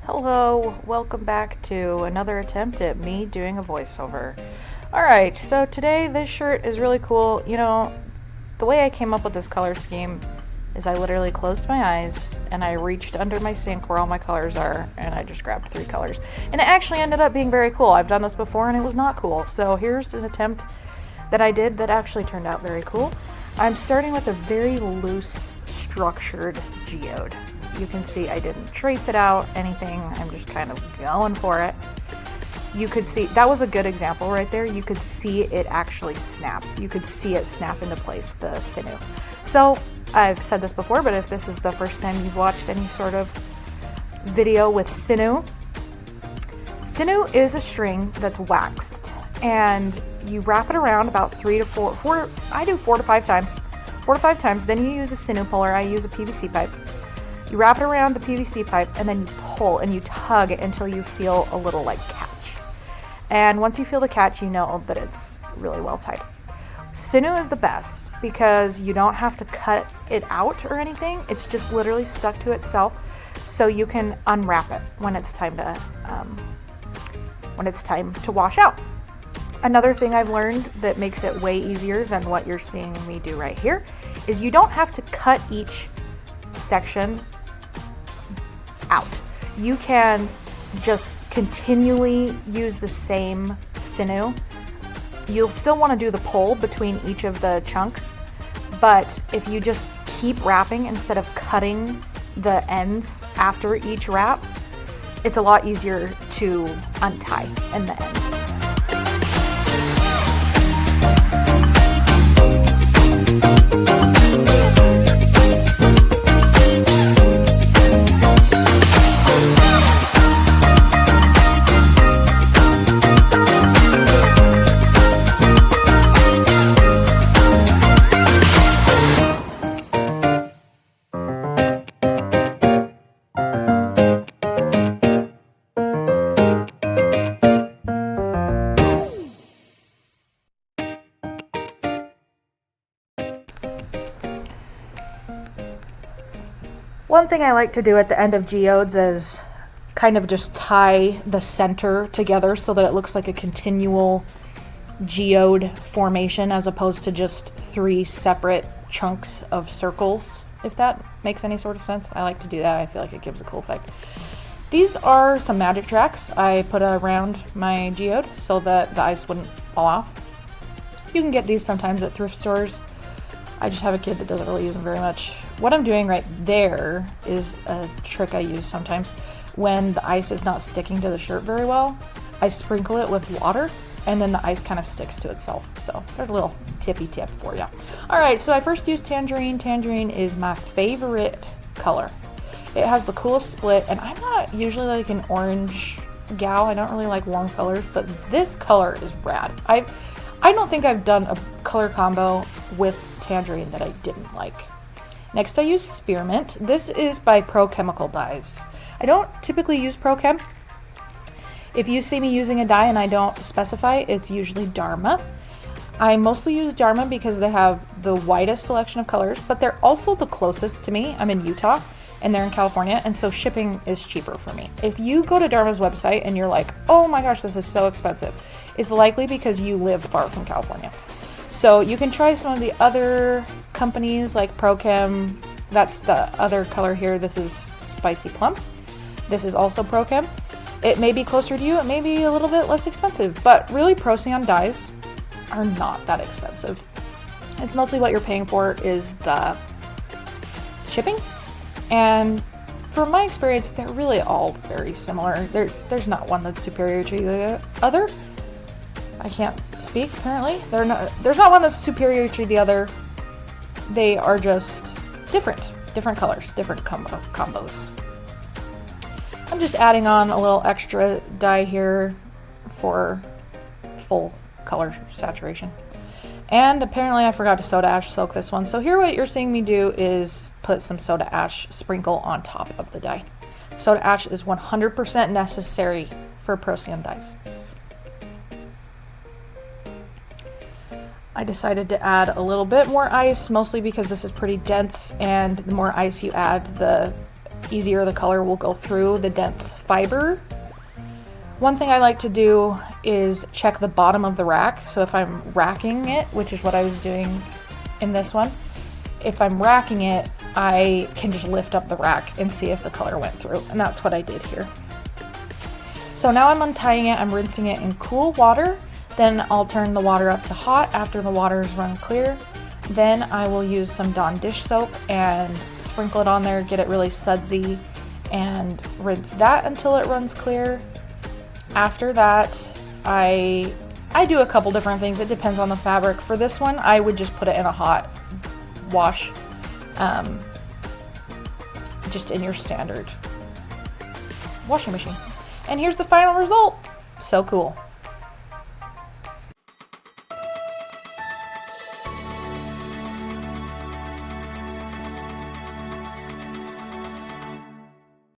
Hello, welcome back to another attempt at me doing a voiceover. Alright, so today this shirt is really cool. You know, the way I came up with this color scheme is I literally closed my eyes and I reached under my sink where all my colors are and I just grabbed 3 colors. And it actually ended up being very cool. I've done this before and it was not cool. So here's an attempt that I did that actually turned out very cool. I'm starting with a very loose, structured geode. You can see I didn't trace it out, anything. I'm just kind of going for it. You could see, that was a good example right there. You could see it actually snap. You could see it snap into place, the sinew. So I've said this before, but if this is the first time you've watched any sort of video with sinew, sinew is a string that's waxed and you wrap it around about 3 to 4, I do 4 to 5 times. 4 to 5 times, then you use a sinew puller. I use a PVC pipe. You wrap it around the PVC pipe and then you pull and you tug until you feel a little like catch. And once you feel the catch, you know that it's really well tied. Sinew is the best because you don't have to cut it out or anything. It's just literally stuck to itself, so you can unwrap it when it's time to wash out. Another thing I've learned that makes it way easier than what you're seeing me do right here is you don't have to cut each section out. You can just continually use the same sinew. You'll still want to do the pull between each of the chunks, but if you just keep wrapping instead of cutting the ends after each wrap, it's a lot easier to untie in the end. One thing I like to do at the end of geodes is kind of just tie the center together so that it looks like a continual geode formation as opposed to just 3 separate chunks of circles, if that makes any sort of sense. I like to do that. I feel like it gives a cool effect. These are some magic tracks I put around my geode so that the ice wouldn't fall off. You can get these sometimes at thrift stores. I just have a kid that doesn't really use them very much. What I'm doing right there is a trick I use sometimes. When the ice is not sticking to the shirt very well, I sprinkle it with water and then the ice kind of sticks to itself. So there's a little tippy tip for you. All right, so I first used Tangerine. Tangerine is my favorite color. It has the coolest split, and I'm not usually like an orange gal. I don't really like warm colors, but this color is rad. I don't think I've done a color combo with Tangerine that I didn't like. Next I use Spearmint. This is by Prochem dyes. I don't typically use Prochem. If you see me using a dye and I don't specify, it's usually Dharma. I mostly use Dharma because they have the widest selection of colors, but they're also the closest to me. I'm in Utah and they're in California, and so shipping is cheaper for me. If you go to Dharma's website and you're like, oh my gosh, this is so expensive, it's likely because you live far from California. So you can try some of the other companies like Prochem. That's the other color here. This is Spicy Plum. This is also Prochem. It may be closer to you. It may be a little bit less expensive, but really Prochem dyes are not that expensive. It's mostly what you're paying for is the shipping. And from my experience, they're really all very similar. There's not one that's superior to the other. I can't speak, apparently. There's not one that's superior to the other. They are just different colors, different combos. I'm just adding on a little extra dye here for full color saturation. And apparently I forgot to soda ash soak this one. So here what you're seeing me do is put some soda ash sprinkle on top of the dye. Soda ash is 100% necessary for Prochem dyes. I decided to add a little bit more ice, mostly because this is pretty dense, and the more ice you add, the easier the color will go through the dense fiber. One thing I like to do is check the bottom of the rack. So if I'm racking it, which is what I was doing in this one, if I'm racking it, I can just lift up the rack and see if the color went through. And that's what I did here. So now I'm untying it, I'm rinsing it in cool water. Then I'll turn the water up to hot after the water is run clear. Then I will use some Dawn dish soap and sprinkle it on there, get it really sudsy, and rinse that until it runs clear. After that, I do a couple different things. It depends on the fabric. For this one, I would just put it in a hot wash, just in your standard washing machine. And here's the final result. So cool.